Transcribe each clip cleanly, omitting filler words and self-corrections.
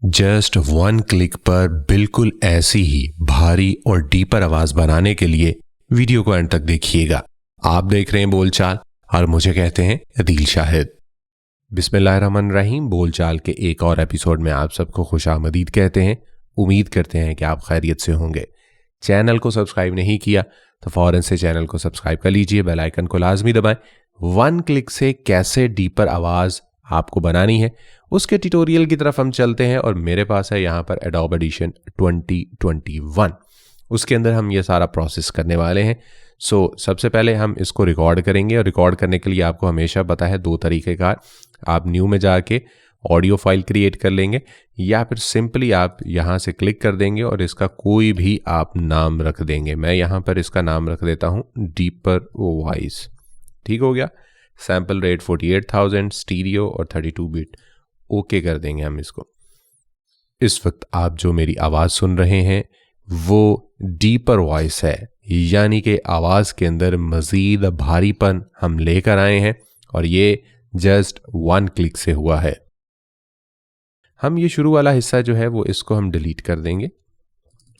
Just one click पर बिल्कुल ऐसी ही भारी और डीपर आवाज बनाने के लिए वीडियो को अंत तक देखिएगा। आप देख रहे हैं बोलचाल और मुझे कहते हैं अदील शाहिद। बिस्मिल्लाहिर्रहमानिर्रहीम। बोलचाल के एक और एपिसोड में आप सबको खुशामदीद कहते हैं। उम्मीद करते हैं कि आप खैरियत से होंगे। चैनल को सब्सक्राइब नहीं किया तो फौरन से चैनल को सब्सक्राइब कर लीजिए, बेल आइकन को लाजमी दबाएं। वन क्लिक से कैसे डीपर आवाज आपको बनानी है उसके ट्यूटोरियल की तरफ हम चलते हैं और मेरे पास है यहाँ पर एडोब एडिशन 2021। उसके अंदर हम ये सारा प्रोसेस करने वाले हैं। सबसे पहले हम इसको रिकॉर्ड करेंगे और रिकॉर्ड करने के लिए आपको हमेशा पता है दो तरीके का। आप न्यू में जाके ऑडियो फाइल क्रिएट कर लेंगे या फिर सिंपली आप यहाँ से क्लिक कर देंगे और इसका कोई भी आप नाम रख देंगे। मैं यहाँ पर इसका नाम रख देता हूँ डीपर वॉइस। ठीक हो गया। सैम्पल रेट 48,000, स्टीरियो और 32 बिट। ओके कर देंगे हम इसको। इस वक्त आप जो मेरी आवाज़ सुन रहे हैं वो डीपर वॉइस है, यानी कि आवाज़ के अंदर मज़ीद भारीपन हम लेकर आए हैं और ये जस्ट वन क्लिक से हुआ है। हम ये शुरू वाला हिस्सा जो है वो इसको हम डिलीट कर देंगे।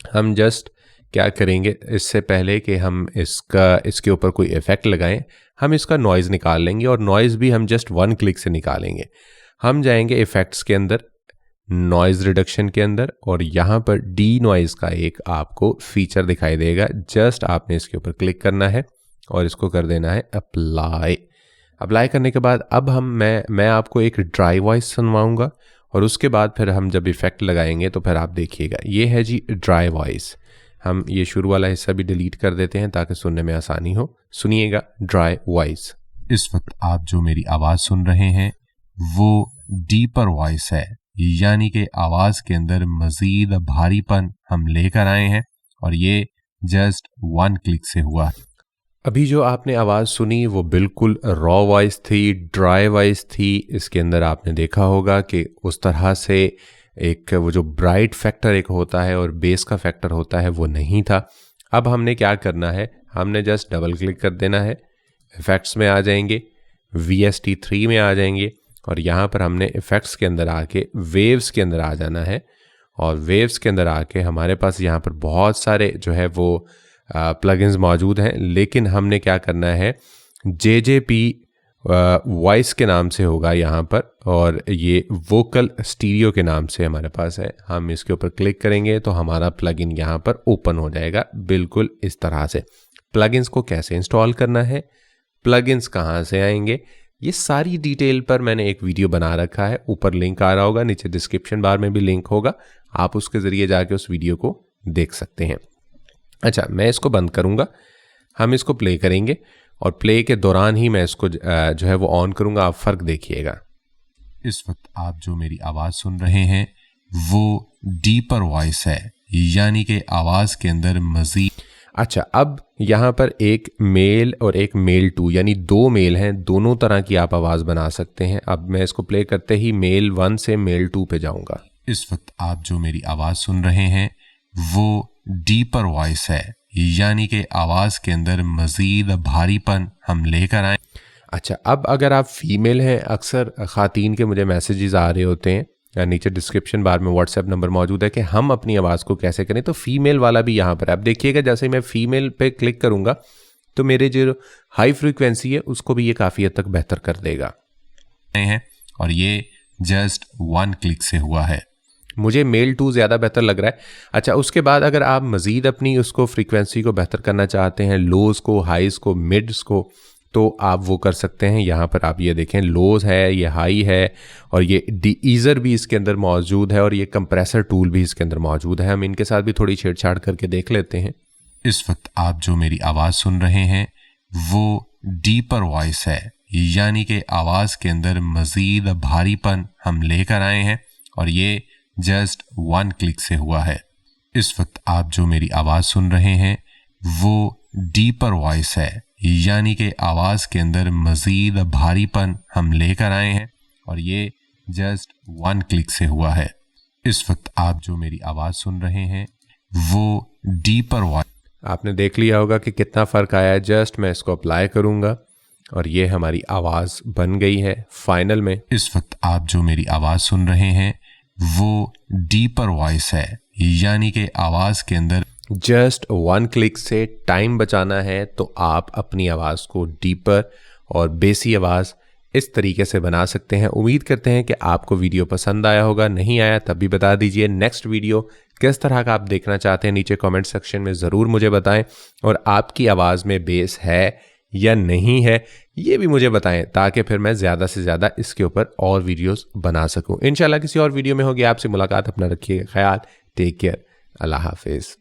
हम जस्ट क्या करेंगे, इससे पहले कि हम इसके ऊपर कोई इफ़ेक्ट लगाएं, हम इसका नॉइज़ निकाल लेंगे और नॉइज़ भी हम जस्ट वन क्लिक से निकालेंगे। हम जाएंगे इफ़ेक्ट्स के अंदर, नॉइज़ रिडक्शन के अंदर, और यहाँ पर डी नॉइज़ का एक आपको फीचर दिखाई देगा। जस्ट आपने इसके ऊपर क्लिक करना है और इसको कर देना है अप्लाई। अप्लाई करने के बाद अब मैं आपको एक ड्राई वॉइस सुनवाऊंगा और उसके बाद फिर हम जब इफ़ेक्ट लगाएंगे तो फिर आप देखिएगा। ये है जी ड्राई वॉइस। हम ये शुरू वाला हिस्सा भी डिलीट कर देते हैं ताकि सुनने में आसानी हो। सुनिएगा ड्राई वॉइस। इस वक्त आप जो मेरी आवाज़ सुन रहे हैं वो डीपर वॉइस है, यानी कि आवाज़ के अंदर मज़ीद भारीपन हम लेकर आए हैं और ये जस्ट वन क्लिक से हुआ। अभी जो आपने आवाज़ सुनी वो बिल्कुल रॉ वॉइस थी, ड्राई वॉइस थी। इसके अंदर आपने देखा होगा कि उस तरह से एक वो जो ब्राइट फैक्टर एक होता है और बेस का फैक्टर होता है वो नहीं था। अब हमने क्या करना है, हमने जस्ट डबल क्लिक कर देना है, इफ़ेक्ट्स में आ जाएंगे, VST3 में आ जाएंगे और यहाँ पर हमने इफ़ेक्ट्स के अंदर आके वेव्स के अंदर आ जाना है और वेव्स के अंदर आके हमारे पास यहाँ पर बहुत सारे जो है वो प्लगइन्स मौजूद हैं, लेकिन हमने क्या करना है JJP वॉइस के नाम से होगा यहाँ पर और ये वोकल स्टीरियो के नाम से हमारे पास है। हम इसके ऊपर क्लिक करेंगे तो हमारा प्लगइन यहाँ पर ओपन हो जाएगा बिल्कुल इस तरह से। प्लगइन्स को कैसे इंस्टॉल करना है, प्लगइन्स कहाँ से आएंगे, ये सारी डिटेल पर मैंने एक वीडियो बना रखा है। ऊपर लिंक आ रहा होगा, नीचे डिस्क्रिप्शन बार में भी लिंक होगा, आप उसके ज़रिए जाके उस वीडियो को देख सकते हैं। अच्छा, मैं इसको बंद करूँगा, हम इसको प्ले करेंगे और प्ले के दौरान ही मैं इसको जो है वो ऑन करूँगा। आप फ़र्क देखिएगा। इस वक्त आप जो मेरी आवाज़ सुन रहे हैं वो डीपर वॉइस है, यानी कि आवाज़ के अंदर मज़ीद। अच्छा, अब यहाँ पर एक मेल और एक मेल 2 यानी दो मेल हैं, दोनों तरह की आप आवाज़ बना सकते हैं। अब मैं इसको प्ले करते ही मेल 1 से मेल 2 पे जाऊँगा। इस वक्त आप जो मेरी आवाज़ सुन रहे हैं वो डीपर वॉइस है, यानी कि आवाज़ के अंदर मज़ीद भारीपन हम लेकर आए। अच्छा, अब अगर आप फीमेल हैं, अक्सर ख़ातीन के मुझे मैसेजेस आ रहे होते हैं, नीचे डिस्क्रिप्शन बार में व्हाट्सएप नंबर मौजूद है कि हम अपनी आवाज़ को कैसे करें, तो फीमेल वाला भी यहाँ पर आप देखिएगा। जैसे मैं फीमेल पे क्लिक करूँगा तो मेरे जो हाई फ्रीक्वेंसी है उसको भी ये काफ़ी हद तक बेहतर कर देगा और ये जस्ट वन क्लिक से हुआ है। मुझे मेल 2 ज़्यादा बेहतर लग रहा है। अच्छा, उसके बाद अगर आप मज़ीद अपनी उसको फ्रीक्वेंसी को बेहतर करना चाहते हैं, लोज़ को, हाइज़ को, मिड्स को, तो आप वो कर सकते हैं। यहाँ पर आप ये देखें, लोज़ है, ये हाई है और ये ईज़र भी इसके अंदर मौजूद है और ये कंप्रेसर टूल भी इसके अंदर मौजूद है। हम इनके साथ भी थोड़ी छेड़छाड़ करके देख लेते हैं। इस वक्त आप जो मेरी आवाज़ सुन रहे हैं वो डीपर वॉइस है, यानी कि आवाज़ के अंदर मज़ीद भारीपन हम लेकर आए हैं और ये जस्ट वन क्लिक से हुआ है। इस वक्त आप जो मेरी आवाज़ सुन रहे हैं वो डीपर वॉइस है, यानी कि आवाज़ के अंदर मज़ीद भारीपन हम लेकर आए हैं और ये जस्ट वन क्लिक से हुआ है। इस वक्त आप जो मेरी आवाज़ सुन रहे हैं वो डीपर वॉइस। आपने देख लिया होगा कि कितना फ़र्क आया है। जस्ट मैं इसको अप्लाई करूँगा और ये हमारी आवाज़ बन गई है फाइनल में। इस वक्त आप जो मेरी आवाज़ सुन रहे हैं वो डीपर वॉइस है, यानी कि आवाज के अंदर जस्ट 1 क्लिक से टाइम बचाना है तो आप अपनी आवाज को डीपर और बेसी आवाज इस तरीके से बना सकते हैं। उम्मीद करते हैं कि आपको वीडियो पसंद आया होगा। नहीं आया तब भी बता दीजिए। नेक्स्ट वीडियो किस तरह का आप देखना चाहते हैं नीचे कमेंट सेक्शन में ज़रूर मुझे बताएं, और आपकी आवाज़ में बेस है या नहीं है ये भी मुझे बताएं, ताकि फिर मैं ज़्यादा से ज़्यादा इसके ऊपर और वीडियोस बना सकूं। इंशाल्लाह किसी और वीडियो में होगी आपसे मुलाकात। अपना रखिएगा ख्याल। Take care. अल्लाह हाफिज़।